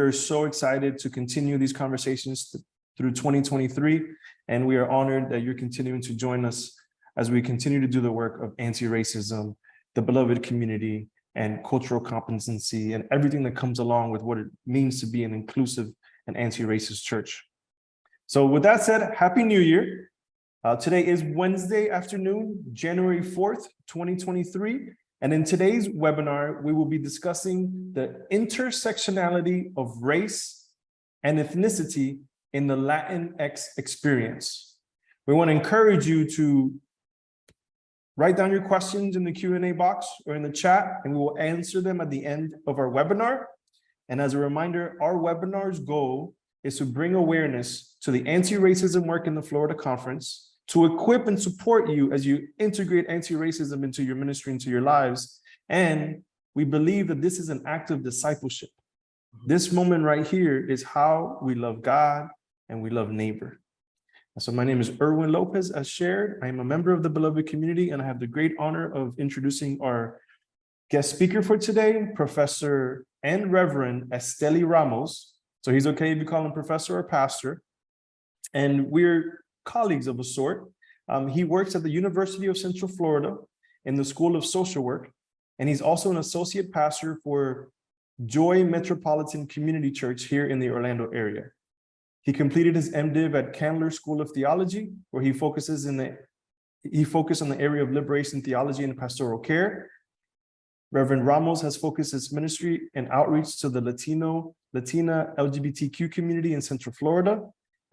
are so excited to continue these conversations through 2023, and we are honored that you're continuing to join us as we continue to do the work of anti-racism, the beloved community, and cultural competency, and everything that comes along with what it means to be an inclusive and anti-racist church. So with that said, Happy New Year. Today is Wednesday afternoon, January 4th, 2023. And in today's webinar, we will be discussing the intersectionality of race and ethnicity in the Latinx experience. We want to encourage you to write down your questions in the Q&A box or in the chat, and we will answer them at the end of our webinar. And as a reminder, our webinar's goal is to bring awareness to the anti-racism work in the Florida Conference, to equip and support you as you integrate anti-racism into your ministry, into your lives. And we believe that this is an act of discipleship. This moment right here is how we love God and we love neighbor. So my name is Erwin Lopez, as shared. I am a member of the beloved community, and I have the great honor of introducing our guest speaker for today, Professor and Reverend Estelli Ramos. So he's okay if you call him professor or pastor. And we're colleagues of a sort. He works at the University of Central Florida in the School of Social Work, and he's also an associate pastor for Joy Metropolitan Community Church here in the Orlando area. He completed his M.Div at Candler School of Theology, where he focused on the area of liberation theology and pastoral care. Reverend Ramos has focused his ministry and outreach to the Latino, Latina, LGBTQ community in Central Florida,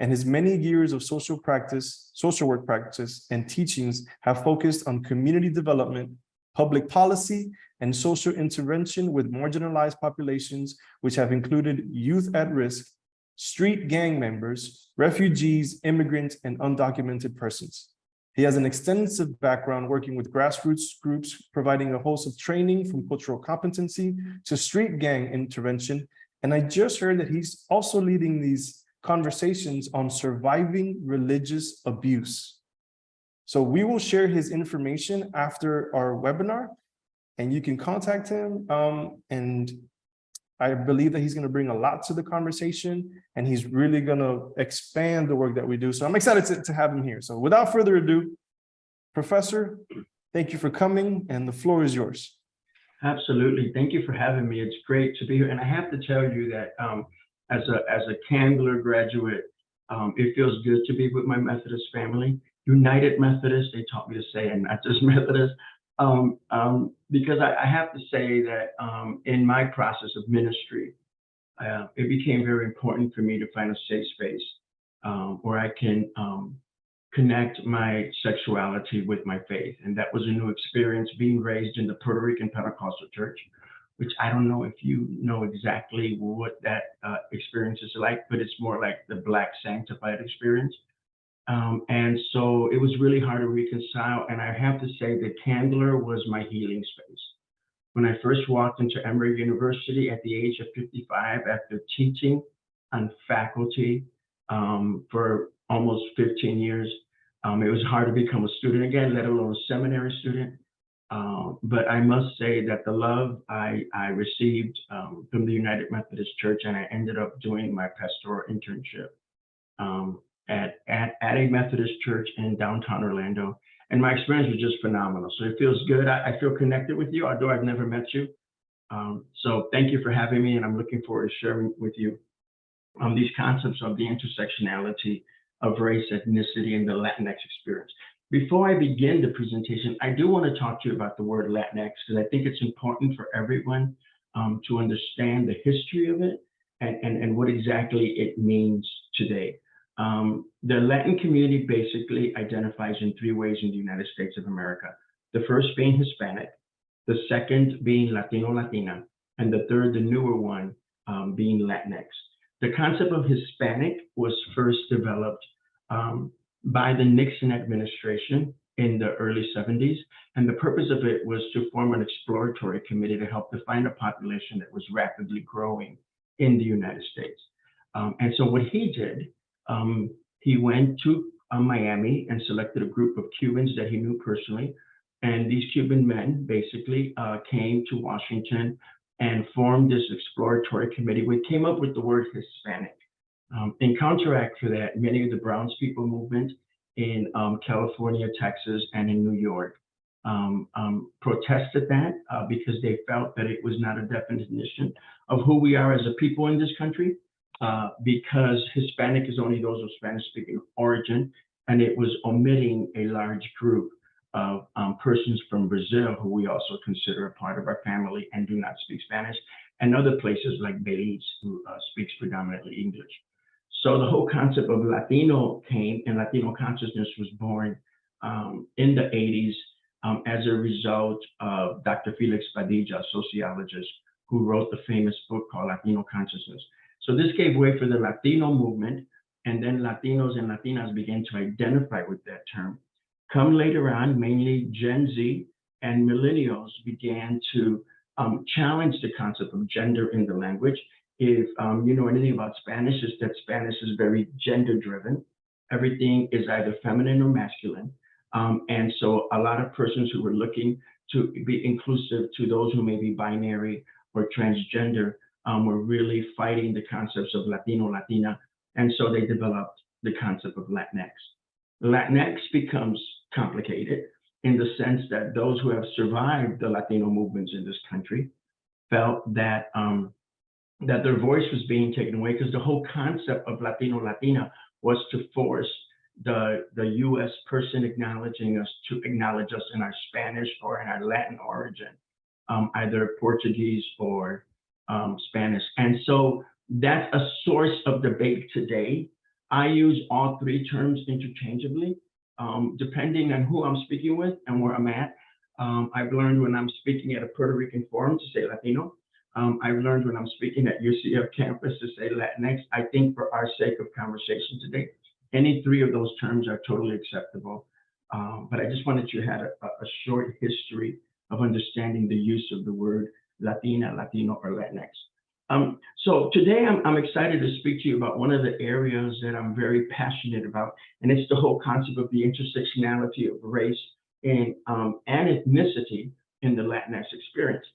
and his many years of social work practice and teachings have focused on community development, public policy, and social intervention with marginalized populations, which have included youth at risk, street gang members, refugees, immigrants, and undocumented persons. He has an extensive background working with grassroots groups, providing a host of training from cultural competency to street gang intervention. And I just heard that he's also leading these conversations on surviving religious abuse. So we will share his information after our webinar, and you can contact him. And I believe that he's going to bring a lot to the conversation, and he's really going to expand the work that we do. So I'm excited to have him here. So without further ado, Professor, thank you for coming, and the floor is yours. Absolutely. Thank you for having me. It's great to be here. And I have to tell you that as a Candler graduate, it feels good to be with my Methodist family. United Methodist, they taught me to say, and not just Methodist, because I have to say that in my process of ministry, it became very important for me to find a safe space where I can connect my sexuality with my faith. And that was a new experience, being raised in the Puerto Rican Pentecostal church, which I don't know if you know exactly what that experience is like, but it's more like the Black sanctified experience. And so it was really hard to reconcile. And I have to say that Candler was my healing space. When I first walked into Emory University at the age of 55, after teaching on faculty for almost 15 years, it was hard to become a student again, let alone a seminary student. But I must say that the love I received from the United Methodist Church, and I ended up doing my pastoral internship at a Methodist church in downtown Orlando. And my experience was just phenomenal. So it feels good. I feel connected with you, although I've never met you. So thank you for having me, and I'm looking forward to sharing with you these concepts of the intersectionality of race, ethnicity, and the Latinx experience. Before I begin the presentation, I do want to talk to you about the word Latinx, because I think it's important for everyone to understand the history of it and what exactly it means today. The Latin community basically identifies in three ways in the United States of America. The first being Hispanic, the second being Latino, Latina, and the third, the newer one, being Latinx. The concept of Hispanic was first developed by the Nixon administration in the early 70s. And the purpose of it was to form an exploratory committee to help define a population that was rapidly growing in the United States. And so what he did, he went to Miami and selected a group of Cubans that he knew personally. And these Cuban men basically came to Washington and formed this exploratory committee. We came up with the word Hispanic. In counteract for that, many of the Brownspeople movement in California, Texas, and in New York protested that because they felt that it was not a definition of who we are as a people in this country, because Hispanic is only those of Spanish-speaking origin, and it was omitting a large group of persons from Brazil who we also consider a part of our family and do not speak Spanish, and other places like Belize who speaks predominantly English. So the whole concept of Latino came, and Latino consciousness was born in the 80s as a result of Dr. Felix Padilla, a sociologist, who wrote the famous book called Latino Consciousness. So this gave way for the Latino movement, and then Latinos and Latinas began to identify with that term. Come later on, mainly Gen Z and millennials began to challenge the concept of gender in the language. If you know anything about Spanish, is that Spanish is very gender driven. Everything is either feminine or masculine. And so a lot of persons who were looking to be inclusive to those who may be binary or transgender were really fighting the concepts of Latino, Latina. And so they developed the concept of Latinx. Latinx becomes complicated in the sense that those who have survived the Latino movements in this country felt that that their voice was being taken away, because the whole concept of Latino, Latina was to force the U.S. person acknowledging us to acknowledge us in our Spanish or in our Latin origin, either Portuguese or Spanish. And so that's a source of debate today. I use all three terms interchangeably, depending on who I'm speaking with and where I'm at. I've learned when I'm speaking at a Puerto Rican forum to say Latino. I've learned when I'm speaking at UCF campus to say Latinx. I think for our sake of conversation today, any three of those terms are totally acceptable. But I just wanted you to have a short history of understanding the use of the word Latina, Latino, or Latinx. So today I'm excited to speak to you about one of the areas that I'm very passionate about, and it's the whole concept of the intersectionality of race and ethnicity in the Latinx experience.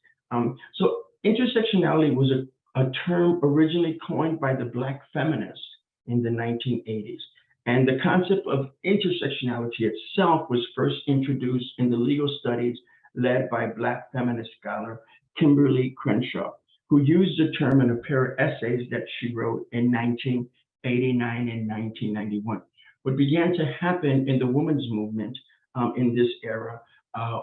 So intersectionality was a term originally coined by the Black feminists in the 1980s. And the concept of intersectionality itself was first introduced in the legal studies led by Black feminist scholar Kimberly Crenshaw, who used the term in a pair of essays that she wrote in 1989 and 1991. What began to happen in the women's movement in this era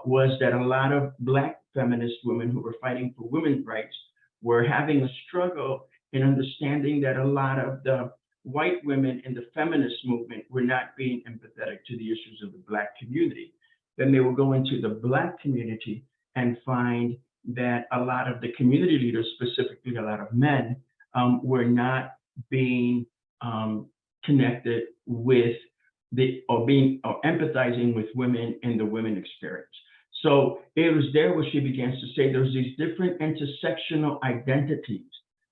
was that a lot of Black feminist women who were fighting for women's rights were having a struggle in understanding that a lot of the white women in the feminist movement were not being empathetic to the issues of the Black community. Then they would go into the Black community and find that a lot of the community leaders, specifically a lot of men, were not being connected with or empathizing with women in the women experience. So it was there where she begins to say there's these different intersectional identities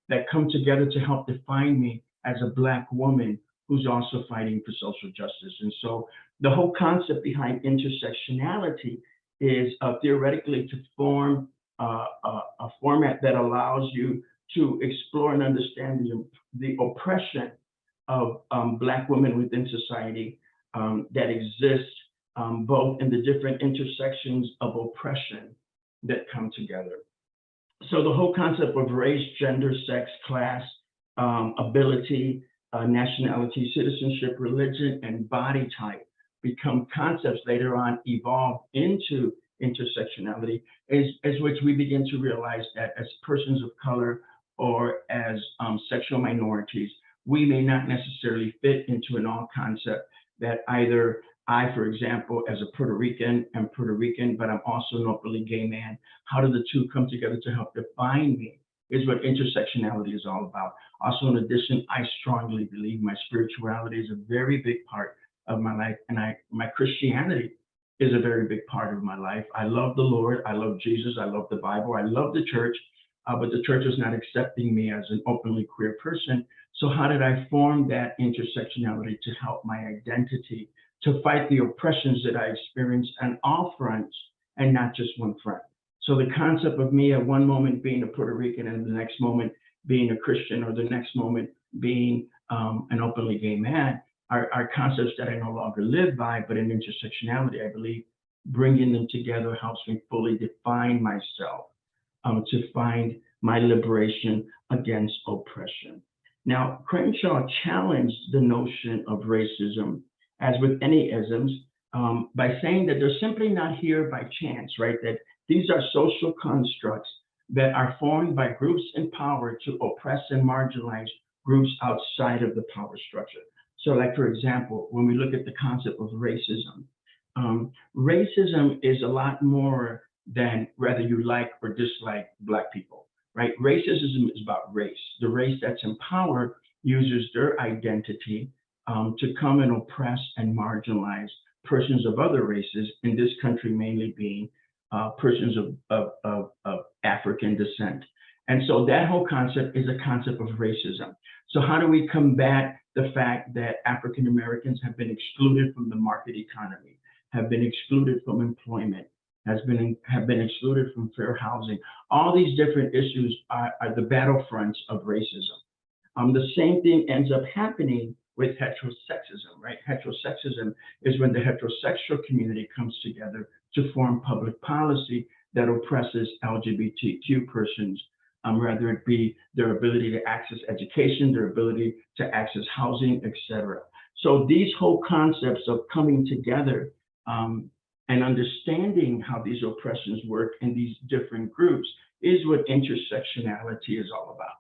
that come together to help define me as a Black woman who's also fighting for social justice. And so the whole concept behind intersectionality is theoretically to form a format that allows you to explore and understand the oppression of Black women within society that exists both in the different intersections of oppression that come together. So the whole concept of race, gender, sex, class, ability, nationality, citizenship, religion, and body type become concepts later on evolve into intersectionality, as which we begin to realize that as persons of color or as sexual minorities, we may not necessarily fit into an all concept that either I, for example, as a Puerto Rican, am Puerto Rican, but I'm also an openly gay man. How do the two come together to help define me is what intersectionality is all about. Also, in addition, I strongly believe my spirituality is a very big part of my life, and my Christianity is a very big part of my life. I love the Lord, I love Jesus, I love the Bible, I love the church, but the church was not accepting me as an openly queer person. So how did I form that intersectionality to help my identity, to fight the oppressions that I experienced on all fronts and not just one front? So the concept of me at one moment being a Puerto Rican and the next moment being a Christian or the next moment being an openly gay man are concepts that I no longer live by, but in intersectionality, I believe bringing them together helps me fully define myself, to find my liberation against oppression. Now, Crenshaw challenged the notion of racism, as with any isms, by saying that they're simply not here by chance, right? That these are social constructs that are formed by groups in power to oppress and marginalize groups outside of the power structure. So like, for example, when we look at the concept of racism, racism is a lot more than whether you like or dislike Black people, right? Racism is about race. The race that's in power uses their identity to come and oppress and marginalize persons of other races, in this country mainly being persons of African descent. And so that whole concept is a concept of racism. So how do we combat the fact that African Americans have been excluded from the market economy, have been excluded from employment, have been excluded from fair housing? All these different issues are the battlefronts of racism. The same thing ends up happening with heterosexism, right? Heterosexism is when the heterosexual community comes together to form public policy that oppresses LGBTQ persons, whether it be their ability to access education, their ability to access housing, etc. So these whole concepts of coming together and understanding how these oppressions work in these different groups is what intersectionality is all about.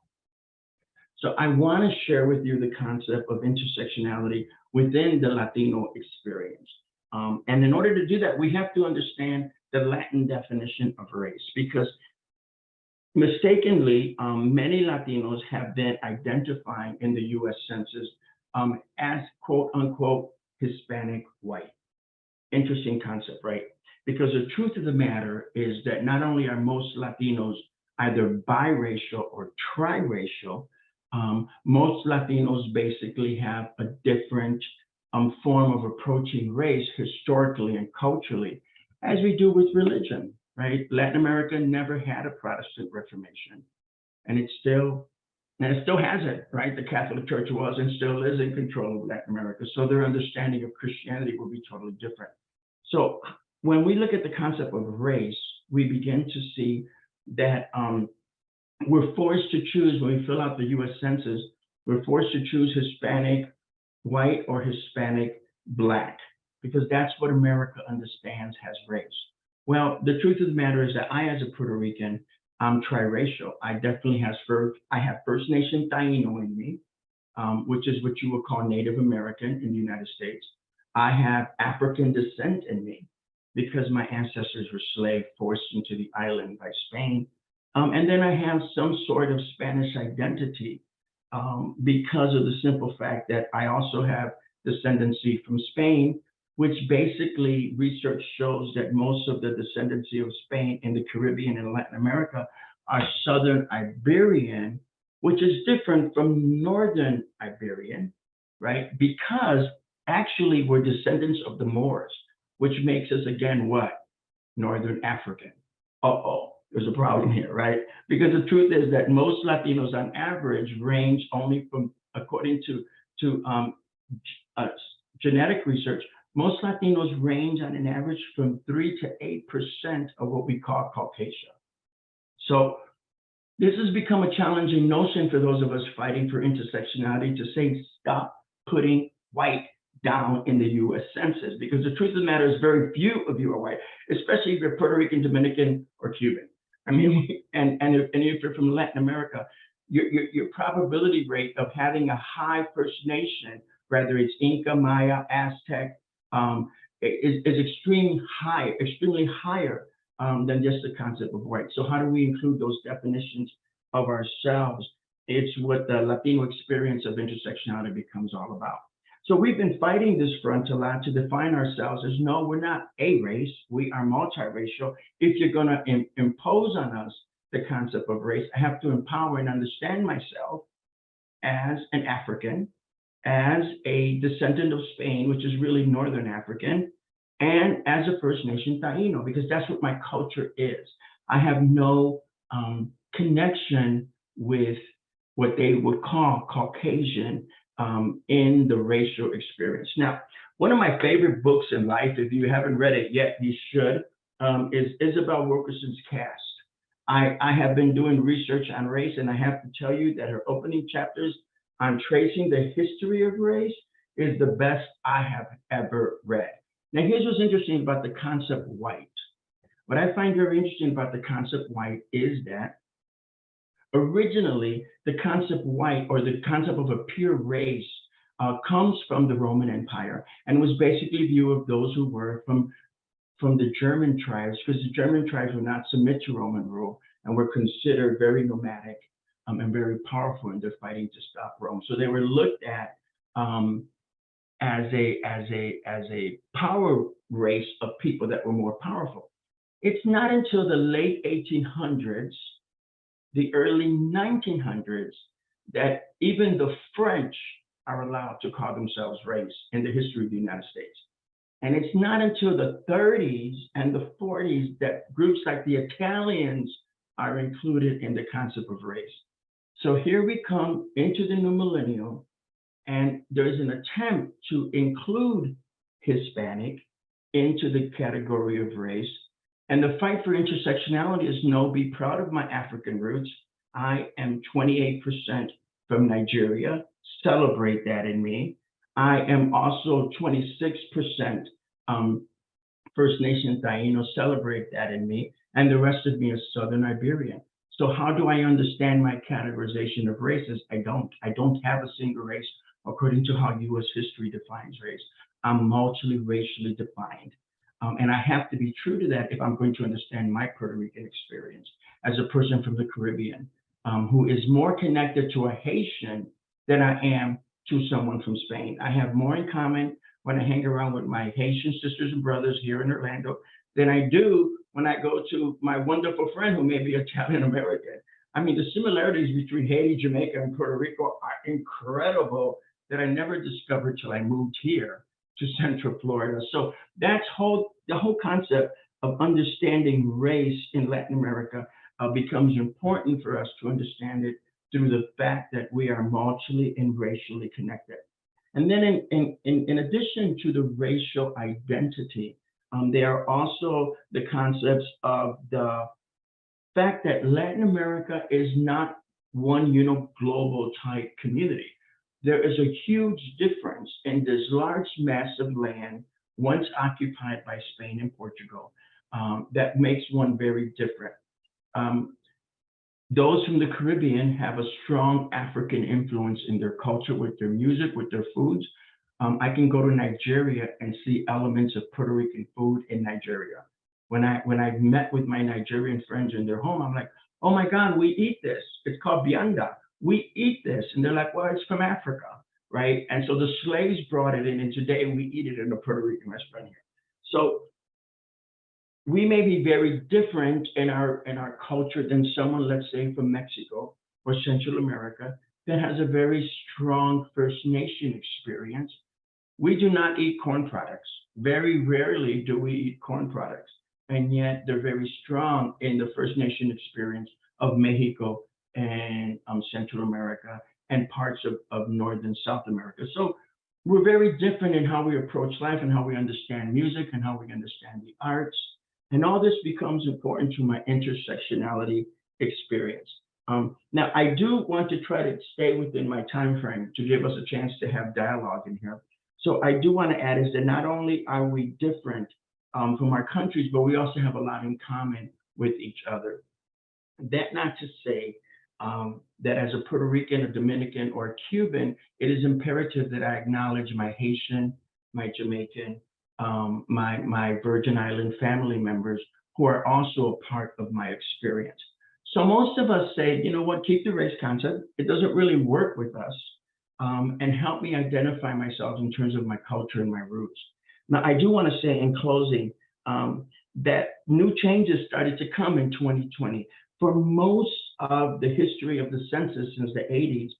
So I want to share with you the concept of intersectionality within the Latino experience. And in order to do that, we have to understand the Latin definition of race, because mistakenly, many Latinos have been identifying in the US Census as quote unquote Hispanic white. Interesting concept, right? Because the truth of the matter is that not only are most Latinos either biracial or triracial, most Latinos basically have a different form of approaching race historically and culturally, as we do with religion, right? Latin America never had a Protestant Reformation, and it still has it, right? The Catholic Church was and still is in control of Latin America, so their understanding of Christianity will be totally different. So when we look at the concept of race, we begin to see that we're forced to choose, when we fill out the US Census, we're forced to choose Hispanic white or Hispanic Black, because that's what America understands as race. Well, the truth of the matter is that I, as a Puerto Rican, I'm triracial. I definitely have First Nation Taino in me, which is what you would call Native American in the United States. I have African descent in me because my ancestors were slave forced into the island by Spain. And then I have some sort of Spanish identity because of the simple fact that I also have descendancy from Spain, which basically research shows that most of the descendancy of Spain in the Caribbean and Latin America are Southern Iberian, which is different from Northern Iberian, right? Because actually we're descendants of the Moors, which makes us again what? Northern African. There's a problem here, right? Because the truth is that most Latinos on average range only from, according to genetic research, most Latinos range on an average from 3 to 8% of what we call Caucasia. So this has become a challenging notion for those of us fighting for intersectionality to say, stop putting white down in the US Census, because the truth of the matter is very few of you are white, especially if you're Puerto Rican, Dominican, or Cuban. I mean, and if you're from Latin America, your probability rate of having a high First Nation, whether it's Inca, Maya, Aztec, is extremely higher than just the concept of white. So how do we include those definitions of ourselves? It's what the Latino experience of intersectionality becomes all about. So we've been fighting this front a lot to define ourselves as, no, we're not a race, we are multiracial. If you're gonna impose on us the concept of race, I have to empower and understand myself as an African, as a descendant of Spain, which is really Northern African, and as a First Nation Taino, because that's what my culture is. I have no connection with what they would call Caucasian in the racial experience. Now, one of my favorite books in life, if you haven't read it yet, you should, is Isabel Wilkerson's Caste. I have been doing research on race, and I have to tell you that her opening chapters on tracing the history of race is the best I have ever read. Now, here's what's interesting about the concept white. What I find very interesting about the concept white is that originally the concept white, or the concept of a pure race, comes from the Roman Empire, and was basically a view of those who were from the German tribes, because the German tribes would not submit to Roman rule and were considered very nomadic and very powerful in their fighting to stop Rome. So they were looked at as a power race of people that were more powerful. It's not until the late 1800s, the early 1900s, that even the French are allowed to call themselves race in the history of the United States. And it's not until the 30s and the 40s that groups like the Italians are included in the concept of race. So here we come into the new millennium, and there's an attempt to include Hispanic into the category of race. And the fight for intersectionality is no, be proud of my African roots. I am 28% from Nigeria. Celebrate that in me. I am also 26% First Nations Taino. Celebrate that in me. And the rest of me is Southern Iberian. So how do I understand my categorization of races? I don't have a single race according to how US history defines race. I'm multi-racially defined. And I have to be true to that if I'm going to understand my Puerto Rican experience as a person from the Caribbean, who is more connected to a Haitian than I am to someone from Spain. I have more in common when I hang around with my Haitian sisters and brothers here in Orlando than I do when I go to my wonderful friend who may be Italian American. I mean, the similarities between Haiti, Jamaica, and Puerto Rico are incredible that I never discovered till I moved here to Central Florida. So that's the whole concept of understanding race in Latin America becomes important for us to understand it through the fact that we are multiply and racially connected. And then in addition to the racial identity, there are also the concepts of the fact that Latin America is not one global type community. There is a huge difference in this large mass of land once occupied by Spain and Portugal that makes one very different. Those from the Caribbean have a strong African influence in their culture, with their music, with their foods. I can go to Nigeria and see elements of Puerto Rican food in Nigeria. When I met with my Nigerian friends in their home, I'm like, oh my God, we eat this. It's called bianda. We eat this. And they're like, well, it's from Africa, right? And so the slaves brought it in, and today we eat it in a Puerto Rican restaurant here. So we may be very different in our culture than someone, let's say, from Mexico or Central America that has a very strong First Nation experience. We do not eat corn products. Very rarely do we eat corn products. And yet they're very strong in the First Nation experience of Mexico and Central America and parts of North and South America. So we're very different in how we approach life and how we understand music and how we understand the arts. And all this becomes important to my intersectionality experience. Now, I do want to try to stay within my time frame to give us a chance to have dialogue in here. So I do want to add is that not only are we different from our countries, but we also have a lot in common with each other. That not to say that as a Puerto Rican, a Dominican, or a Cuban, it is imperative that I acknowledge my Haitian, my Jamaican, my Virgin Island family members who are also a part of my experience. So most of us say, you know what, keep the race concept. It doesn't really work with us, and help me identify myself in terms of my culture and my roots. Now, I do want to say in closing that new changes started to come in 2020. For most of the history of the census since the 80s,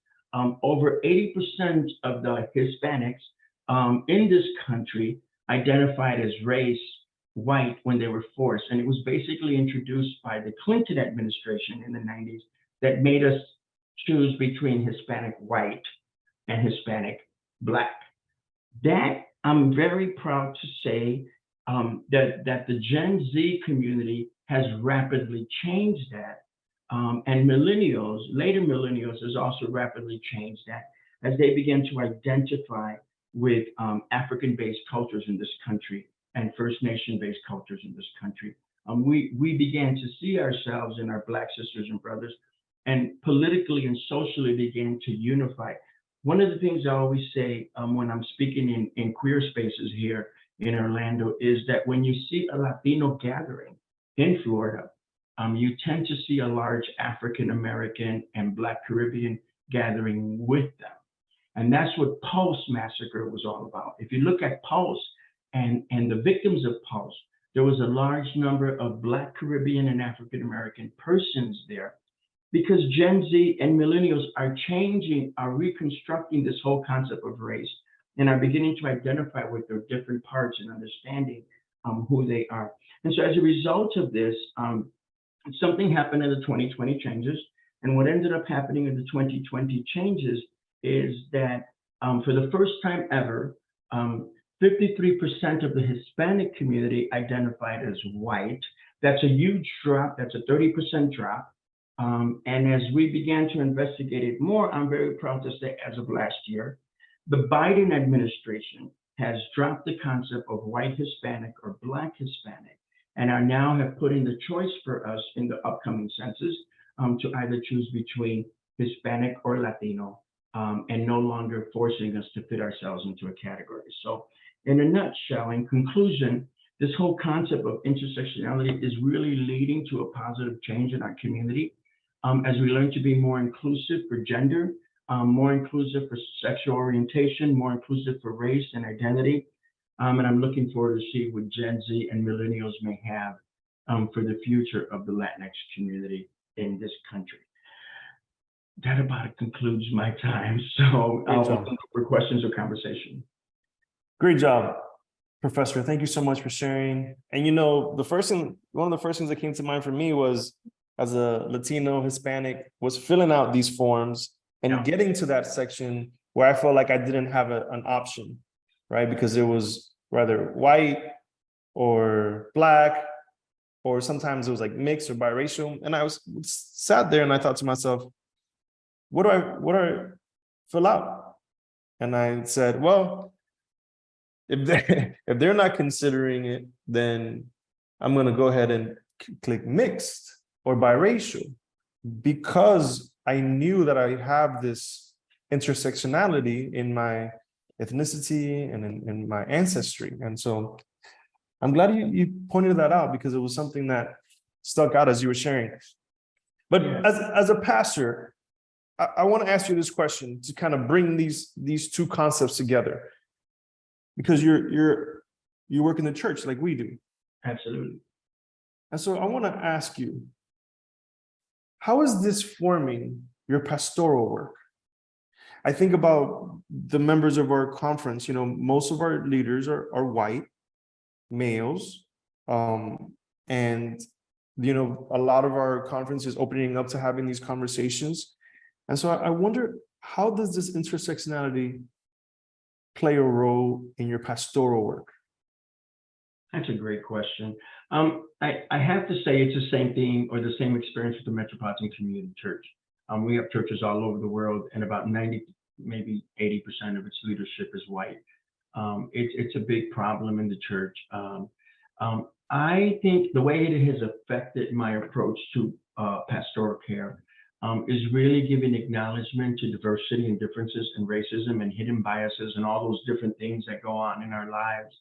over 80% of the Hispanics in this country identified as race white when they were forced. And it was basically introduced by the Clinton administration in the 90s that made us choose between Hispanic white and Hispanic black. That I'm very proud to say that the Gen Z community has rapidly changed that. And millennials, later millennials, has also rapidly changed that as they begin to identify with African-based cultures in this country and First Nation-based cultures in this country. We began to see ourselves in our Black sisters and brothers, and politically and socially began to unify. One of the things I always say when I'm speaking in queer spaces here in Orlando is that when you see a Latino gathering in Florida, you tend to see a large African American and Black Caribbean gathering with them. And that's what Pulse Massacre was all about. If you look at Pulse and the victims of Pulse, there was a large number of Black Caribbean and African American persons there, because Gen Z and millennials are changing, are reconstructing this whole concept of race, and are beginning to identify with their different parts and understanding who they are. And so as a result of this, something happened in the 2020 changes. And what ended up happening in the 2020 changes is that for the first time ever, 53% of the Hispanic community identified as white. That's a huge drop. That's a 30% drop. And as we began to investigate it more, I'm very proud to say, as of last year, the Biden administration has dropped the concept of white Hispanic or Black Hispanic, and are now have put in the choice for us in the upcoming census to either choose between Hispanic or Latino, and no longer forcing us to fit ourselves into a category. So in a nutshell, in conclusion, this whole concept of intersectionality is really leading to a positive change in our community as we learn to be more inclusive for gender, more inclusive for sexual orientation, more inclusive for race and identity. And I'm looking forward to see what Gen Z and millennials may have for the future of the Latinx community in this country. That about concludes my time. So I'll open up for questions or conversation. Great job, Professor. Thank you so much for sharing. And you know, one of the first things that came to mind for me was, as a Latino, Hispanic, was filling out these forms and getting to that section where I felt like I didn't have an option, right? Because it was rather white or Black, or sometimes it was like mixed or biracial. And I sat there and I thought to myself, what do I fill out? And I said, well, if they're not considering it, then I'm going to go ahead and click mixed or biracial, because I knew that I have this intersectionality in my ethnicity and in my ancestry. And so I'm glad you pointed that out, because it was something that stuck out as you were sharing. But as a pastor, I want to ask you this question to kind of bring these two concepts together, because you work in the church like we do. Absolutely. And so I want to ask you, how is this forming your pastoral work? I think about the members of our conference. You know, most of our leaders are white males, and you know, a lot of our conference is opening up to having these conversations. And so I wonder, how does this intersectionality play a role in your pastoral work? That's a great question. I have to say it's the same thing, or the same experience with the Metropolitan Community Church. We have churches all over the world, and about 90, maybe 80% of its leadership is white. It's a big problem in the church. I think the way it has affected my approach to pastoral care is really giving acknowledgement to diversity and differences and racism and hidden biases and all those different things that go on in our lives.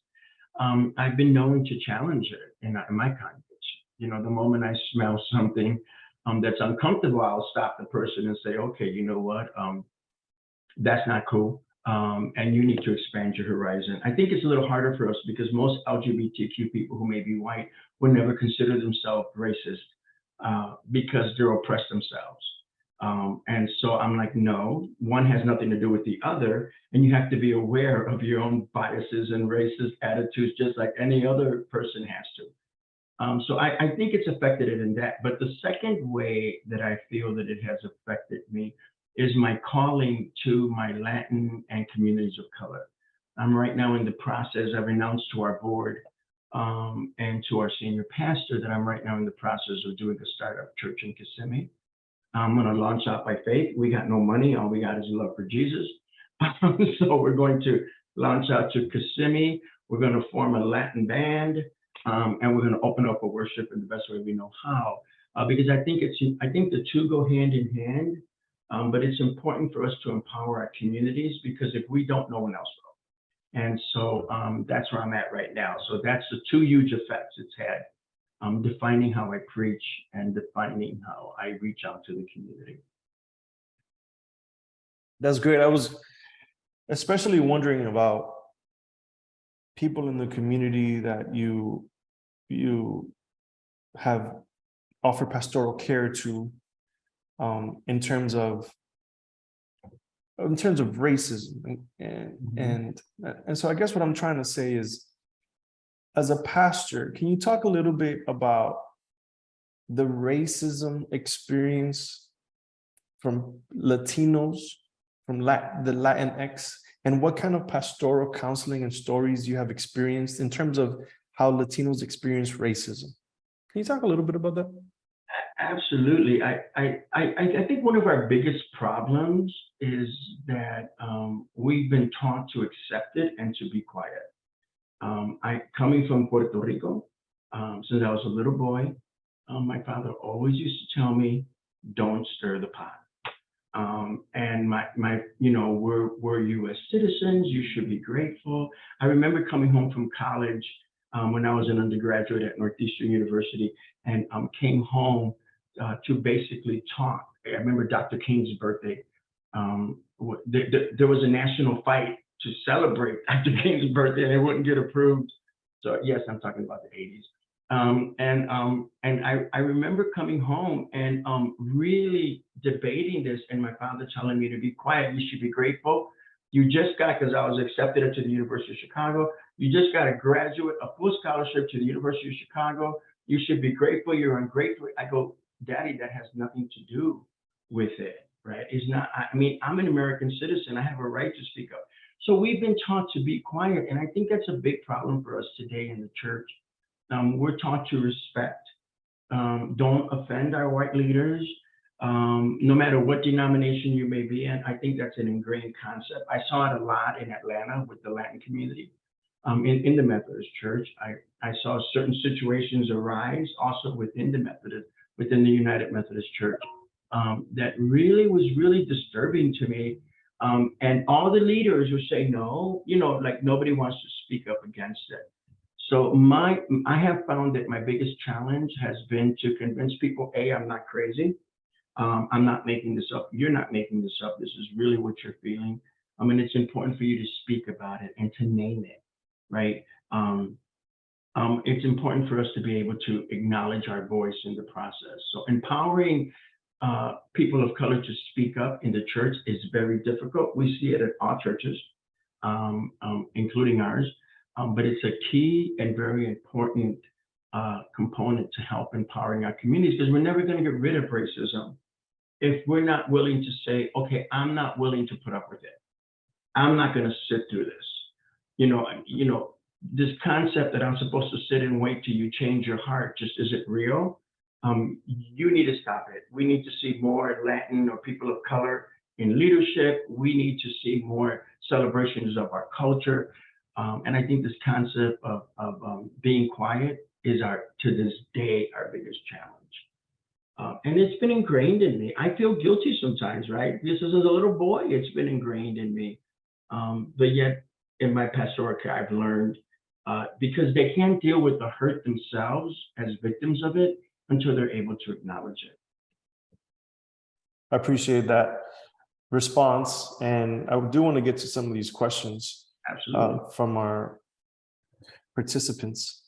I've been known to challenge it in my congregation. You know, the moment I smell something that's uncomfortable, I'll stop the person and say, okay, you know what, that's not cool. And you need to expand your horizon. I think it's a little harder for us because most LGBTQ people who may be white would never consider themselves racist because they're oppressed themselves. And so I'm like, no, one has nothing to do with the other. And you have to be aware of your own biases and racist attitudes, just like any other person has to. So I think it's affected it in that. But the second way that I feel that it has affected me is my calling to my Latin and communities of color. I'm right now in the process, I've announced to our board and to our senior pastor that I'm right now in the process of doing a startup church in Kissimmee. I'm going to launch out by faith. We got no money. All we got is love for Jesus. So we're going to launch out to Kissimmee. We're going to form a Latin band, and we're going to open up a worship in the best way we know how. Because I think the two go hand in hand. But it's important for us to empower our communities, because if we don't, no one else will. And so that's where I'm at right now. So that's the two huge effects it's had. Defining how I preach and defining how I reach out to the community. That's great. I was especially wondering about people in the community that you have offered pastoral care to, in terms of racism, and so I guess what I'm trying to say is, as a pastor, can you talk a little bit about the racism experience from Latinos, from the Latinx, and what kind of pastoral counseling and stories you have experienced in terms of how Latinos experience racism? Can you talk a little bit about that? Absolutely. I think one of our biggest problems is that we've been taught to accept it and to be quiet. Coming from Puerto Rico, since I was a little boy, my father always used to tell me, "Don't stir the pot." And we're U.S. citizens. You should be grateful. I remember coming home from college when I was an undergraduate at Northeastern University, and came home to basically talk. I remember Dr. King's birthday. There was a national fight to celebrate Dr. King's birthday, and it wouldn't get approved. So yes, I'm talking about the 80s. And I remember coming home and really debating this, and my father telling me to be quiet. You should be grateful. You just got, because I was accepted into the University of Chicago. You just got a full scholarship to the University of Chicago. You should be grateful. You're ungrateful. I go, Daddy, that has nothing to do with it, right? It's not. I mean, I'm an American citizen. I have a right to speak up. So we've been taught to be quiet, and I think that's a big problem for us today in the church. We're taught to respect. Don't offend our white leaders, no matter what denomination you may be in. I think that's an ingrained concept. I saw it a lot in Atlanta with the Latin community. In the Methodist Church, I saw certain situations arise also within the United Methodist Church, that was really disturbing to me. And all the leaders would say no, like nobody wants to speak up against it. So I have found that my biggest challenge has been to convince people, A, I'm not crazy. I'm not making this up. You're not making this up. This is really what you're feeling. I mean, it's important for you to speak about it and to name it, right? It's important for us to be able to acknowledge our voice in the process. So empowering people of color to speak up in the church is very difficult. We see it at all churches, including ours. But it's a key and very important component to help empowering our communities, because we're never going to get rid of racism if we're not willing to say, okay, I'm not willing to put up with it. I'm not going to sit through this. This concept that I'm supposed to sit and wait till you change your heart just isn't real. You need to stop it. We need to see more Latin or people of color in leadership. We need to see more celebrations of our culture. And I think this concept of being quiet is to this day, our biggest challenge. And it's been ingrained in me. I feel guilty sometimes, right? This is as a little boy, it's been ingrained in me. But yet in my pastoral care, I've learned, because they can't deal with the hurt themselves as victims of it until they're able to acknowledge it. I appreciate that response. And I do want to get to some of these questions. Absolutely. From our participants.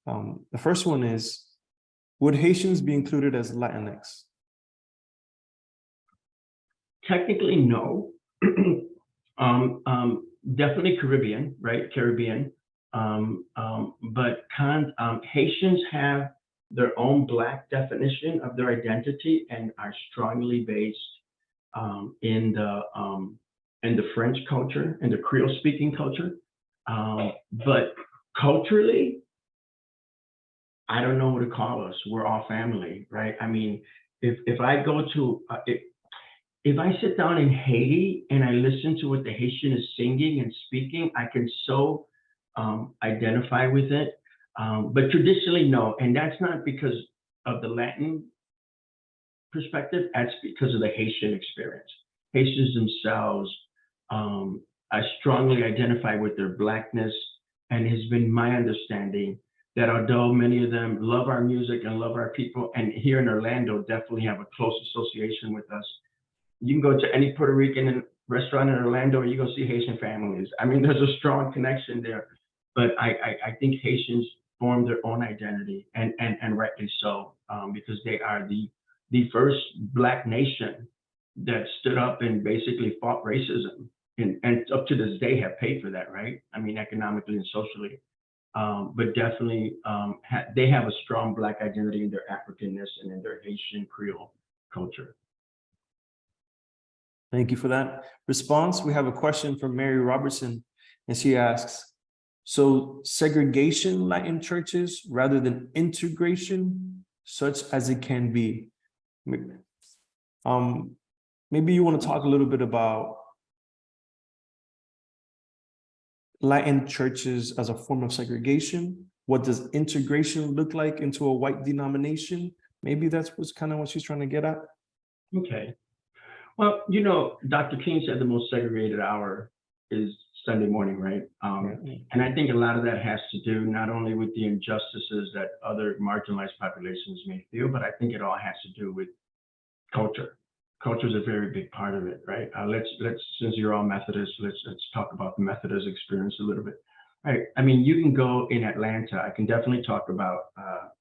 The first one is, would Haitians be included as Latinx? Technically, no. Definitely Caribbean, right? Caribbean. But Haitians have their own Black definition of their identity and are strongly based in the French culture and the Creole speaking culture. But culturally, I don't know what to call us. We're all family, right? I mean, if I go to if I sit down in Haiti and I listen to what the Haitian is singing and speaking, I can so identify with it. But traditionally, no. And that's not because of the Latin perspective, that's because of the Haitian experience. Haitians themselves I strongly identify with their Blackness, and it has been my understanding that although many of them love our music and love our people, and here in Orlando definitely have a close association with us, you can go to any Puerto Rican restaurant in Orlando and you go see Haitian families. I mean, there's a strong connection there, but I think Haitians form their own identity, and rightly so, because they are the first Black nation that stood up and basically fought racism, and up to this day have paid for that, right? I mean, economically and socially. But definitely they have a strong Black identity in their Africanness and in their Haitian Creole culture. Thank you for that response. We have a question from Mary Robertson, and she asks, so segregation Latin churches rather than integration, such as it can be. Maybe you want to talk a little bit about Latin churches as a form of segregation. What does integration look like into a white denomination? Maybe that's what's kind of what she's trying to get at. Okay. Well, you know, Dr. King said the most segregated hour is Sunday morning, right? And I think a lot of that has to do not only with the injustices that other marginalized populations may feel, but I think it all has to do with culture. Culture is a very big part of it, right? Let's since you're all Methodists, let's talk about the Methodist experience a little bit. Right. I mean, you can go in Atlanta. I can definitely talk about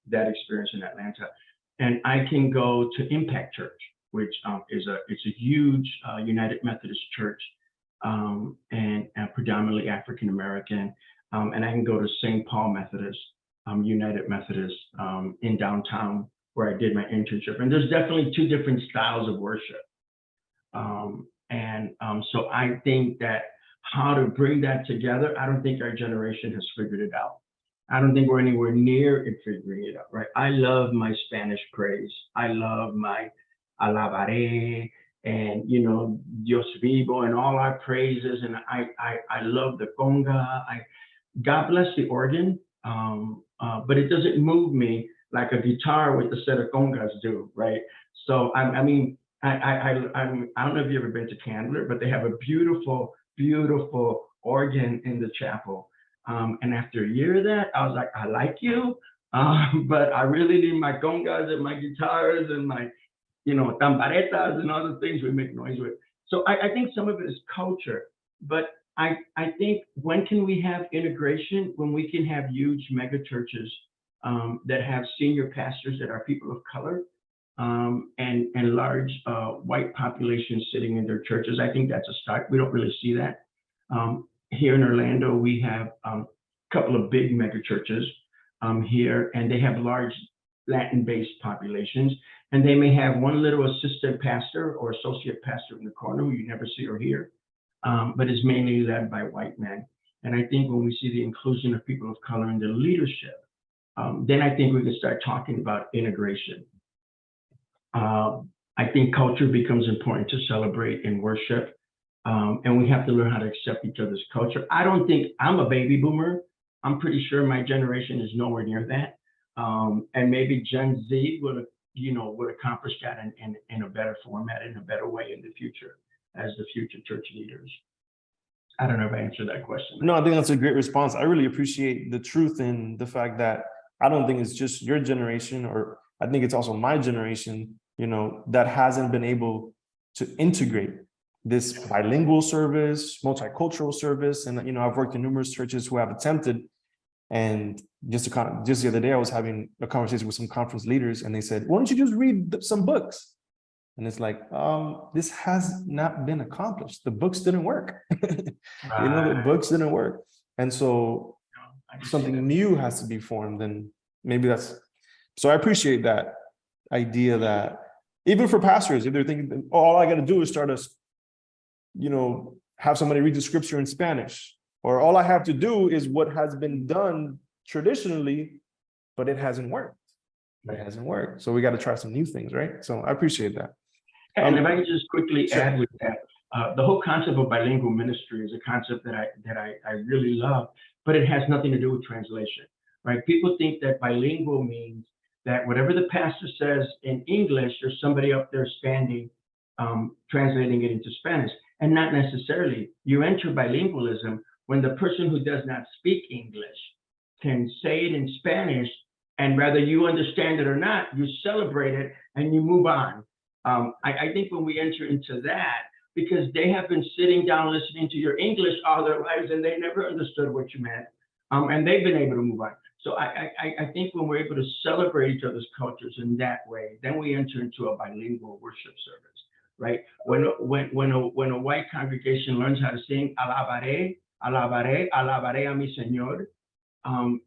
that experience in Atlanta, and I can go to Impact Church, which it's a huge United Methodist church, and predominantly African American, and I can go to St. Paul Methodist, United Methodist in downtown, where I did my internship. And there's definitely two different styles of worship. So I think that how to bring that together, I don't think our generation has figured it out. I don't think we're anywhere near it figuring it out, right? I love my Spanish praise. I love my alabaré and, you know, Dios vivo and all our praises. And I love the conga. God bless the organ, but it doesn't move me like a guitar with a set of congas do, right? So I mean, I don't know if you've ever been to Candler, but they have a beautiful, beautiful organ in the chapel. And after a year of that, I was like, I like you, but I really need my congas and my guitars and my, you know, tambaretas and all the things we make noise with. So I think some of it is culture, but I think when can we have integration? When we can have huge mega churches that have senior pastors that are people of color, and large white populations sitting in their churches. I think that's a start. We don't really see that. Here in Orlando, we have a couple of big mega churches here, and they have large Latin-based populations, and they may have one little assistant pastor or associate pastor in the corner who you never see or hear, but is mainly led by white men. And I think when we see the inclusion of people of color in the leadership, then I think we can start talking about integration. I think culture becomes important to celebrate and worship, and we have to learn how to accept each other's culture. I don't think I'm a baby boomer. I'm pretty sure my generation is nowhere near that, and maybe Gen Z would accomplish that in a better format, in a better way in the future as the future church leaders. I don't know if I answered that question. No, I think that's a great response. I really appreciate the truth in the fact that I don't think it's just your generation, or I think it's also my generation, you know, that hasn't been able to integrate this bilingual service, multicultural service. And, you know, I've worked in numerous churches who have attempted, and just the other day, I was having a conversation with some conference leaders, and they said, why don't you just read some books? And it's like, this has not been accomplished. The books didn't work. The books didn't work. And so something new has to be formed. And maybe so I appreciate that idea that even for pastors, if they're thinking, oh, all I got to do is start have somebody read the scripture in Spanish, or all I have to do is what has been done traditionally, but it hasn't worked. It hasn't worked. So we got to try some new things, right? So I appreciate that. And if I could just quickly Sure. add with that, the whole concept of bilingual ministry is a concept that I really love, but it has nothing to do with translation, right? People think that bilingual means that whatever the pastor says in English, there's somebody up there standing, translating it into Spanish, and not necessarily. You enter bilingualism when the person who does not speak English can say it in Spanish, and whether you understand it or not, you celebrate it and you move on. I think when we enter into that, because they have been sitting down listening to your English all their lives and they never understood what you meant, and they've been able to move on. So I think when we're able to celebrate each other's cultures in that way, then we enter into a bilingual worship service, right? When a white congregation learns how to sing alabaré, alabaré, alabaré a mi Señor,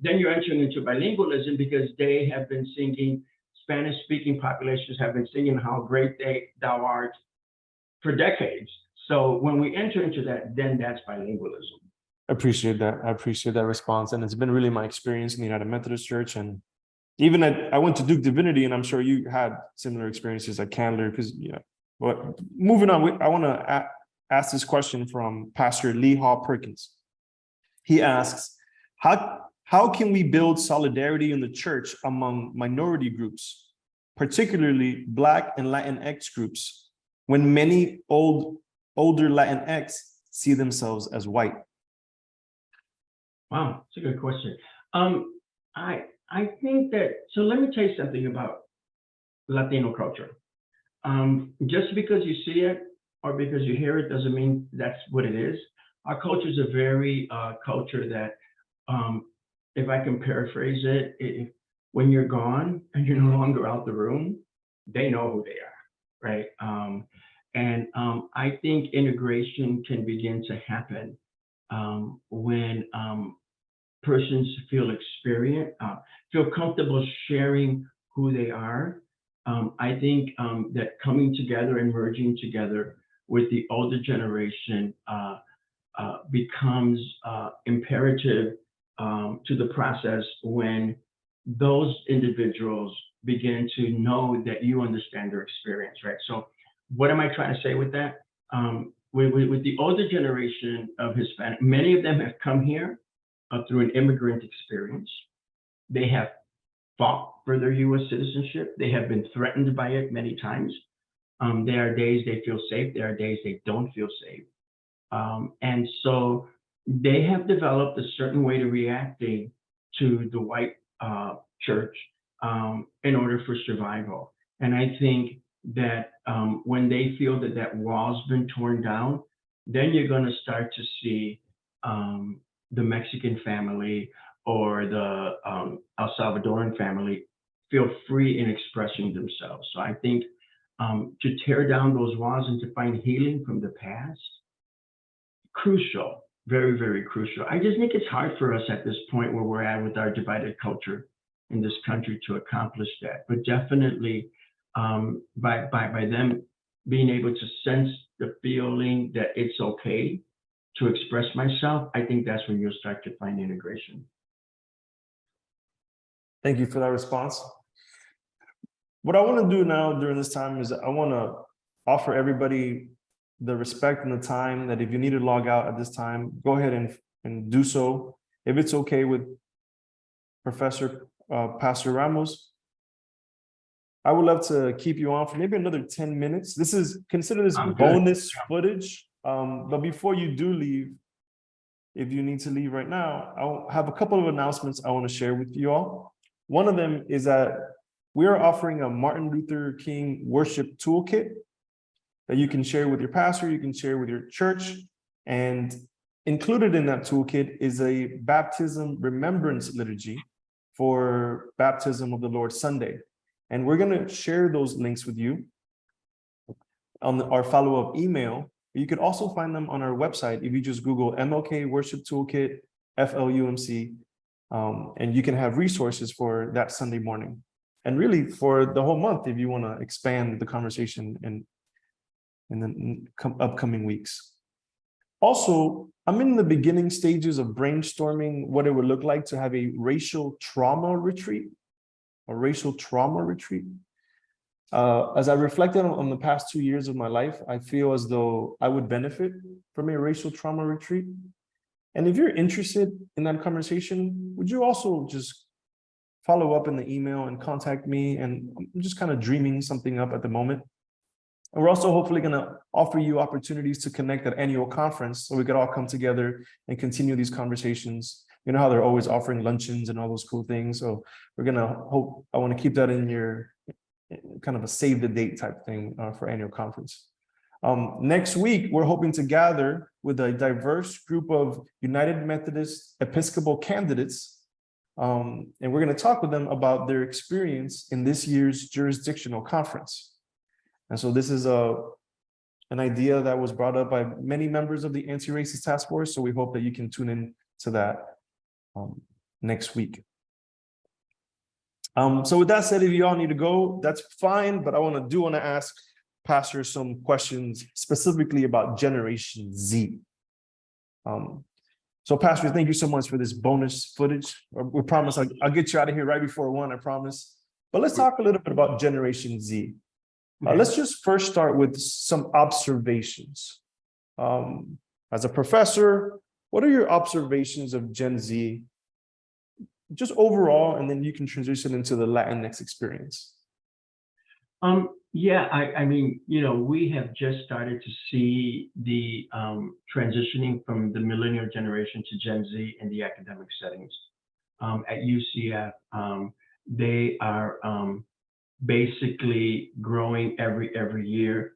then you're entering into bilingualism because they have been singing, Spanish-speaking populations have been singing how great thou art for decades. So when we enter into that, then that's bilingualism. I appreciate that. I appreciate that response. And it's been really my experience in the United Methodist Church. And even I went to Duke Divinity, and I'm sure you had similar experiences at Candler, because, but moving on, I want to ask this question from Pastor Lee Hall Perkins. He asks, how can we build solidarity in the church among minority groups, particularly Black and Latinx groups, when many older Latinx see themselves as white? Wow, that's a good question. I think that, so let me tell you something about Latino culture. Just because you see it or because you hear it doesn't mean that's what it is. Our culture is a very culture that, if I can paraphrase it, when you're gone and you're no longer out the room, they know who they are, right? I think integration can begin to happen when persons feel comfortable sharing who they are. I think that coming together and merging together with the older generation becomes imperative to the process when those individuals begin to know that you understand their experience, right? So what am I trying to say with that? With the older generation of Hispanic, many of them have come here through an immigrant experience. They have fought for their U.S. citizenship. They have been threatened by it many times. There are days they feel safe. There are days they don't feel safe. And so they have developed a certain way to reacting to the white church in order for survival. And I think that when they feel that that wall's been torn down, then you're going to start to see the Mexican family or the El Salvadoran family feel free in expressing themselves. So I think to tear down those walls and to find healing from the past, crucial, very, very crucial. I just think it's hard for us at this point where we're at with our divided culture in this country to accomplish that. But definitely by them being able to sense the feeling that it's okay to express myself, I think that's when you'll start to find integration. Thank you for that response. What I want to do now during this time is I want to offer everybody the respect and the time that if you need to log out at this time, go ahead and do so. If it's okay with Pastor Ramos, I would love to keep you on for maybe another 10 minutes. Consider this bonus footage. But before you do leave, if you need to leave right now, I'll have a couple of announcements I want to share with you all. One of them is that we are offering a Martin Luther King worship toolkit that you can share with your pastor, you can share with your church. And included in that toolkit is a baptism remembrance liturgy for baptism of the Lord Sunday. And we're going to share those links with you. on our follow-up email. You could also find them on our website if you just Google MLK Worship Toolkit, FLUMC, and you can have resources for that Sunday morning. And really for the whole month, if you want to expand the conversation in the upcoming weeks. Also, I'm in the beginning stages of brainstorming what it would look like to have a racial trauma retreat. As I reflected on the past 2 years of my life, I feel as though I would benefit from a racial trauma retreat. And if you're interested in that conversation, would you also just follow up in the email and contact me? And I'm just kind of dreaming something up at the moment. And we're also hopefully going to offer you opportunities to connect at annual conference so we could all come together and continue these conversations. You know how they're always offering luncheons and all those cool things. So we're going to hope, I want to keep that in your kind of a save the date type thing for annual conference. Next week, we're hoping to gather with a diverse group of United Methodist Episcopal candidates. And we're going to talk with them about their experience in this year's jurisdictional conference. And so this is an idea that was brought up by many members of the Anti-Racist Task Force. So we hope that you can tune in to that next week. So with that said, if you all need to go, that's fine. But I want to ask Pastor some questions specifically about Generation Z. So Pastor, thank you so much for this bonus footage. We promise I'll get you out of here right before 1, I promise. But let's talk a little bit about Generation Z. Let's just first start with some observations. As a professor, what are your observations of Gen Z, just overall, and then you can transition into the Latinx experience? Yeah, I mean, you know, we have just started to see the transitioning from the millennial generation to Gen Z in the academic settings. At UCF, they are basically growing every year.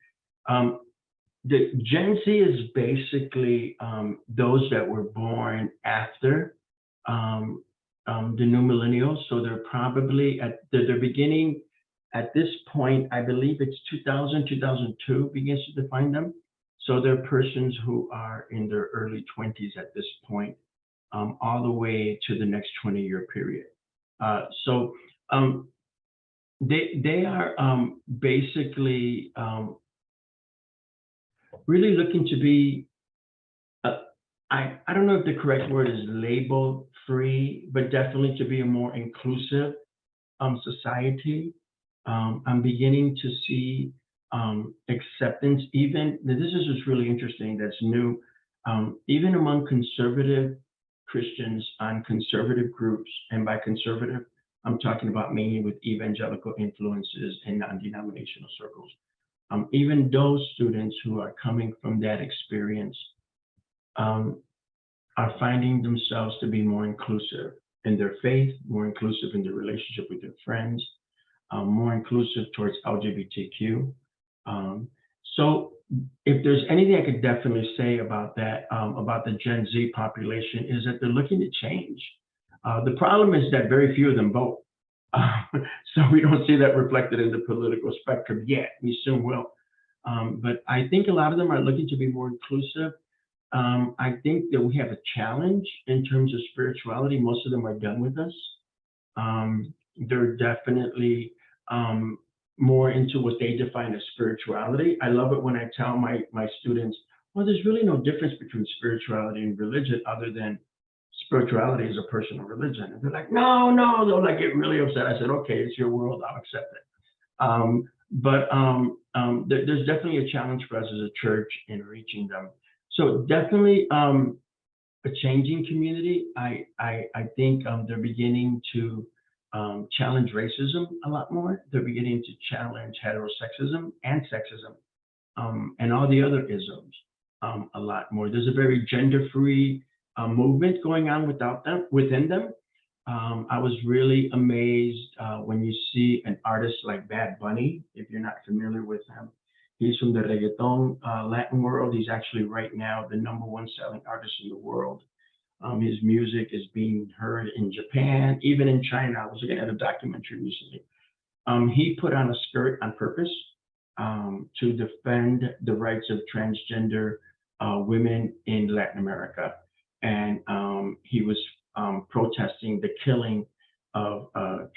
The Gen Z is basically those that were born after the new millennials. So they're probably they're beginning at this point, I believe it's 2000, 2002 begins to define them. So they're persons who are in their early 20s at this point, all the way to the next 20-year period. So they are basically really looking to be, I don't know if the correct word is label free, but definitely to be a more inclusive society. I'm beginning to see acceptance, even, this is just really interesting, that's new, even among conservative Christians and conservative groups, and by conservative, I'm talking about mainly with evangelical influences in non-denominational circles. Even those students who are coming from that experience are finding themselves to be more inclusive in their faith, more inclusive in their relationship with their friends, more inclusive towards LGBTQ. So if there's anything I could definitely say about that, about the Gen Z population, is that they're looking to change. The problem is that very few of them vote. So we don't see that reflected in the political spectrum yet. We soon will. But I think a lot of them are looking to be more inclusive. I think that we have a challenge in terms of spirituality. Most of them are done with us. They're definitely more into what they define as spirituality. I love it when I tell my students, well, there's really no difference between spirituality and religion other than spirituality is a personal religion. And they're like, no, they'll like get really upset. I said, okay, it's your world, I'll accept it. But there's definitely a challenge for us as a church in reaching them. So definitely a changing community. I think they're beginning to challenge racism a lot more. They're beginning to challenge heterosexism and sexism and all the other isms a lot more. There's a very gender-free movement going on within them. I was really amazed when you see an artist like Bad Bunny, if you're not familiar with him. He's from the reggaeton Latin world. He's actually right now the #1 selling artist in the world. His music is being heard in Japan, even in China. I was looking at a documentary recently. He put on a skirt on purpose to defend the rights of transgender women in Latin America. And he was protesting the killing of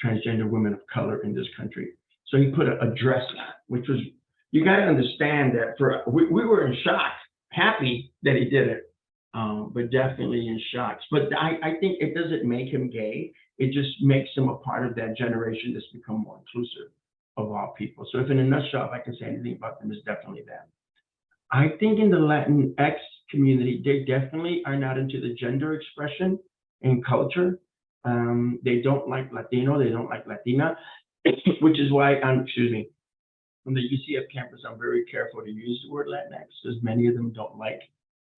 transgender women of color in this country. So he put a dress on, which was, you got to understand that we were in shock, happy that he did it, but definitely in shock. But I think it doesn't make him gay. It just makes him a part of that generation that's become more inclusive of all people. So if in a nutshell, if I can say anything about them, it's definitely that. I think in the Latinx community, they definitely are not into the gender expression and culture. They don't like Latino, they don't like Latina, which is why, excuse me, on the UCF campus, I'm very careful to use the word Latinx, because many of them don't like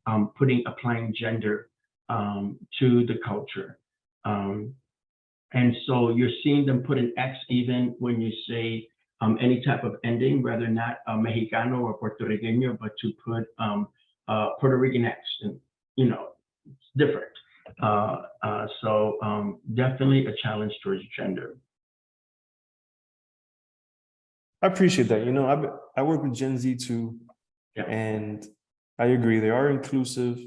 applying gender to the culture. And so you're seeing them put an X even when you say any type of ending, rather not Mexicano or Puerto Riqueño, but to put Puerto Rican X, and you know, it's different. So definitely a challenge towards gender. I appreciate that. You know, I work with Gen Z too, Yeah. and I agree. They are inclusive,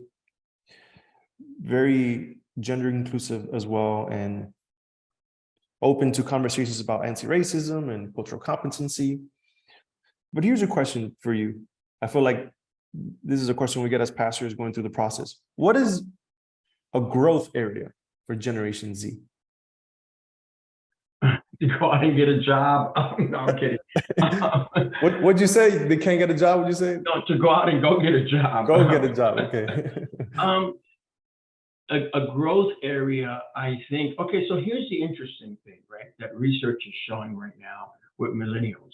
very gender inclusive as well, and open to conversations about anti-racism and cultural competency. But here's a question for you. I feel like this is a question we get as pastors going through the process. What is a growth area for Generation Z? To go out and get a job. No, I'm kidding. What'd you say? They can't get a job? What'd you say? No, to go out and go get a job. Go get a job. Okay. A growth area, I think. Okay, so here's the interesting thing, right? That research is showing right now with millennials.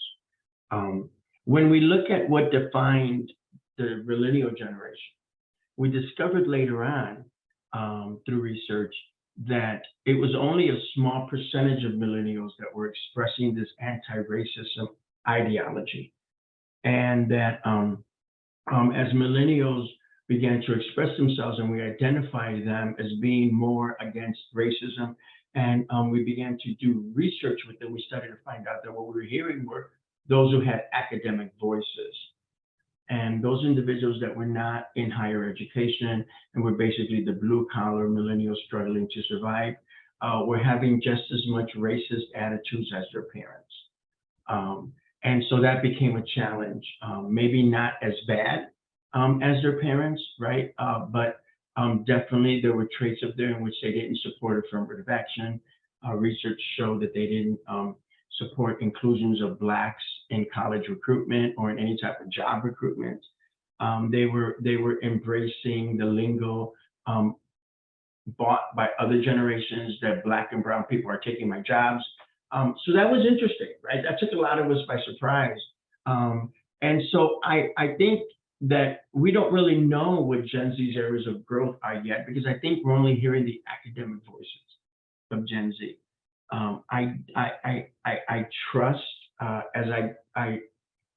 When we look at what defined the millennial generation, we discovered later on through research that it was only a small percentage of millennials that were expressing this anti-racism ideology. And that as millennials began to express themselves and we identified them as being more against racism, and we began to do research with them, we started to find out that what we were hearing were those who had academic voices. And those individuals that were not in higher education and were basically the blue collar millennials struggling to survive were having just as much racist attitudes as their parents. And so that became a challenge, maybe not as bad as their parents, right? But definitely there were traits of there in which they didn't support affirmative action. Research showed that they didn't support inclusions of Blacks in college recruitment or in any type of job recruitment. They were embracing the lingo bought by other generations that Black and brown people are taking my jobs. So that was interesting, right? That took a lot of us by surprise. And so I think that we don't really know what Gen Z's areas of growth are yet, because I think we're only hearing the academic voices of Gen Z. I trust,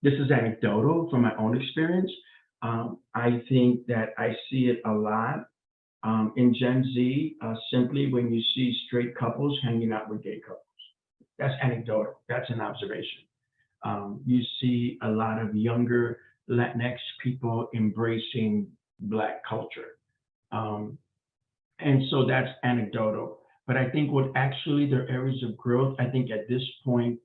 this is anecdotal from my own experience. I think that I see it a lot in Gen Z, simply when you see straight couples hanging out with gay couples. That's anecdotal, that's an observation. You see a lot of younger Latinx people embracing Black culture. And so that's anecdotal. But I think what actually their areas of growth, I think at this point,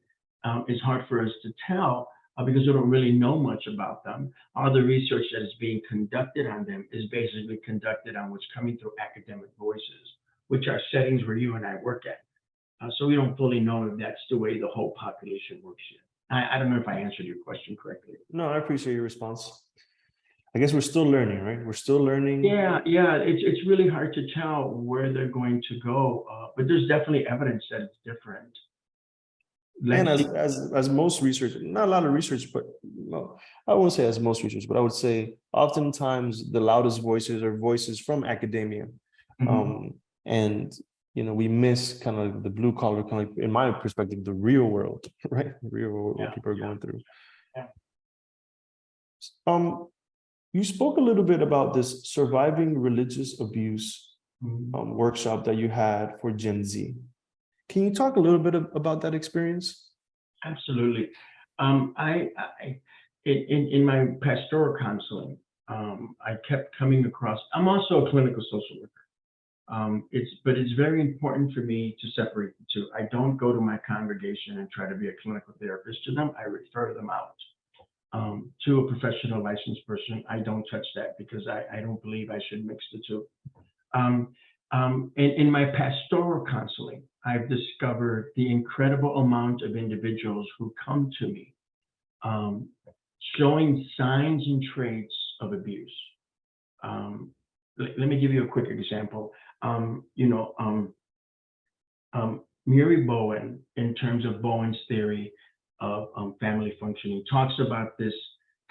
is hard for us to tell because we don't really know much about them. All the research that is being conducted on them is basically conducted on what's coming through academic voices, which are settings where you and I work at. So we don't fully know if that's the way the whole population works yet. I don't know if I answered your question correctly. No, I appreciate your response. I guess we're still learning, right? We're still learning. Yeah. It's really hard to tell where they're going to go, but there's definitely evidence that it's different. And as most research, not a lot of research, but no, I won't say as most research, but I would say oftentimes the loudest voices are voices from academia. Mm-hmm. And you know, we miss kind of the blue collar, kind of like, in my perspective, the real world, right? The real world, what people are going through. Yeah. You spoke a little bit about this surviving religious abuse workshop that you had for Gen Z. Can you talk a little bit about that experience? Absolutely. In my pastoral counseling, I kept coming across, I'm also a clinical social worker. But it's very important for me to separate the two. I don't go to my congregation and try to be a clinical therapist to them. I refer them out to a professional licensed person. I don't touch that because I don't believe I should mix the two. In my pastoral counseling, I've discovered the incredible amount of individuals who come to me showing signs and traits of abuse. Let me give you a quick example. Mary Bowen, in terms of Bowen's theory of family functioning, talks about this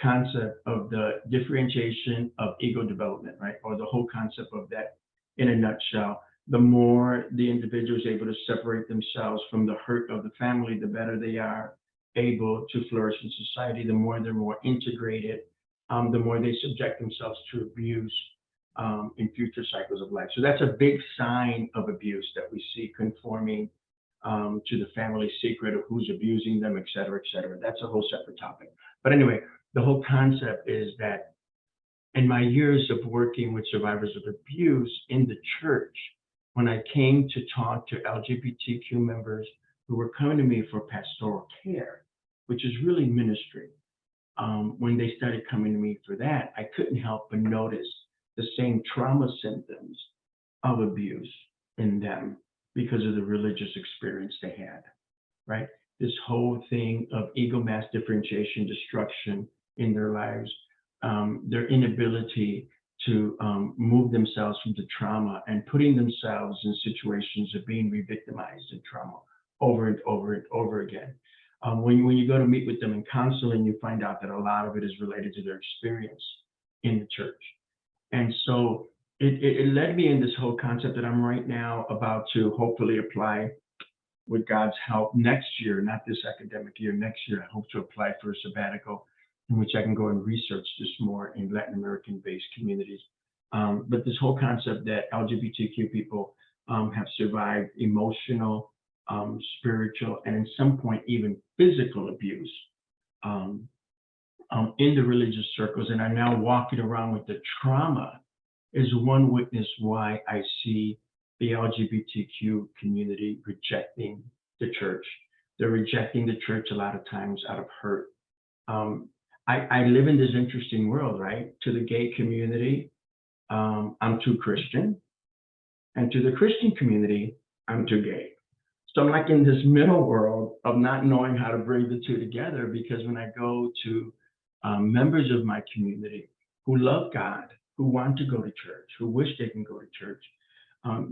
concept of the differentiation of ego development, right? Or the whole concept of that in a nutshell. The more the individual is able to separate themselves from the hurt of the family, the better they are able to flourish in society, the more they're more integrated, the more they subject themselves to abuse in future cycles of life. So that's a big sign of abuse that we see conforming to the family secret of who's abusing them, et cetera, et cetera. That's a whole separate topic. But anyway, the whole concept is that in my years of working with survivors of abuse in the church, when I came to talk to LGBTQ members who were coming to me for pastoral care, which is really ministry, when they started coming to me for that, I couldn't help but notice the same trauma symptoms of abuse in them because of the religious experience they had, right? This whole thing of ego mass differentiation, destruction in their lives, their inability to move themselves from the trauma and putting themselves in situations of being re-victimized in trauma over and over and over again. When you go to meet with them in counseling, you find out that a lot of it is related to their experience in the church. And so it led me in this whole concept that I'm right now about to hopefully apply with God's help next year, not this academic year, next year. I hope to apply for a sabbatical in which I can go and research this more in Latin American-based communities. But this whole concept that LGBTQ people have survived emotional, spiritual, and at some point even physical abuse in the religious circles, and are now walking around with the trauma, is one witness why I see the LGBTQ community rejecting the church. They're rejecting the church a lot of times out of hurt. I live in this interesting world, right? To the gay community, I'm too Christian. And to the Christian community, I'm too gay. So I'm like in this middle world of not knowing how to bring the two together, because when I go to members of my community who love God, who want to go to church, who wish they can go to church,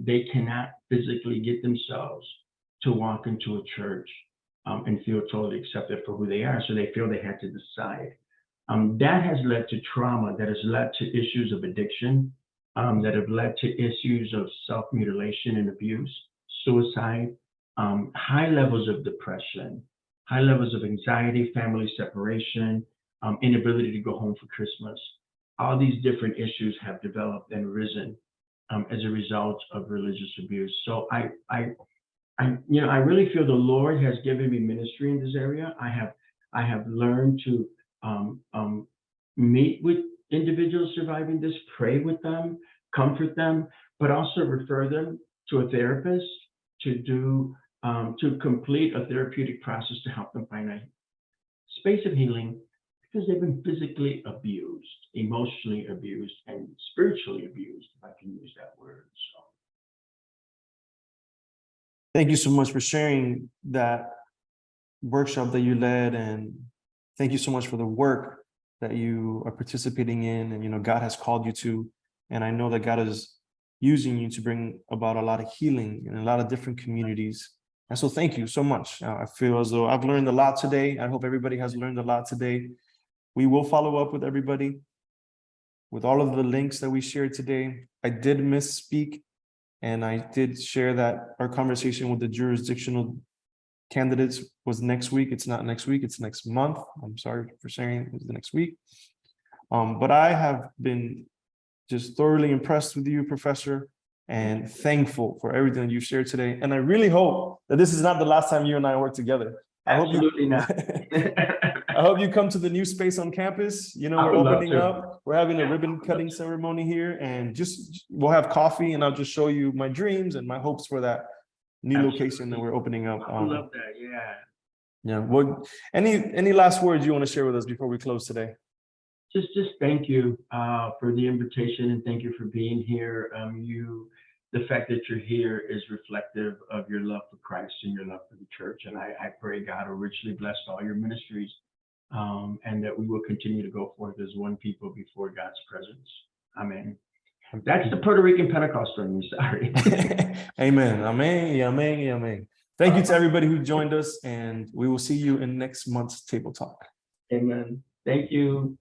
they cannot physically get themselves to walk into a church and feel totally accepted for who they are. So they feel they had to decide. That has led to trauma, that has led to issues of addiction, that have led to issues of self-mutilation and abuse, suicide, high levels of depression, high levels of anxiety, family separation, inability to go home for Christmas. All these different issues have developed and risen as a result of religious abuse. So I really feel the Lord has given me ministry in this area. I have learned to meet with individuals surviving this, pray with them, comfort them, but also refer them to a therapist to complete a therapeutic process to help them find a space of healing, because they've been physically abused, emotionally abused, and spiritually abused, if I can use that word. So, thank you so much for sharing that workshop that you led, and thank you so much for the work that you are participating in, and God has called you to, and I know that God is using you to bring about a lot of healing in a lot of different communities. And so thank you so much. I feel as though I've learned a lot today. I hope everybody has learned a lot today. We will follow up with everybody with all of the links that we shared today. I did misspeak, and I did share that our conversation with the jurisdictional candidates was next week. It's not next week, it's next month. I'm sorry for saying it's the next week. But I have been just thoroughly impressed with you, Professor, and thankful for everything that you shared today. And I really hope that this is not the last time you and I work together. Absolutely not. I hope you come to the new space on campus. You know, I we're would love opening to. up. We're having a ribbon cutting ceremony here, and we'll have coffee, and I'll just show you my dreams and my hopes for that new location that we're opening up. I would love that. Yeah. Yeah. What? Any last words you want to share with us before we close today? Just thank you for the invitation, and thank you for being here. The fact that you're here is reflective of your love for Christ and your love for the church. And I pray God will richly bless all your ministries, and that we will continue to go forth as one people before God's presence. Amen. That's the Puerto Rican Pentecost from me. Sorry. Amen. Amen. Amen. Amen. Thank you to everybody who joined us, and we will see you in next month's Table Talk. Amen. Thank you.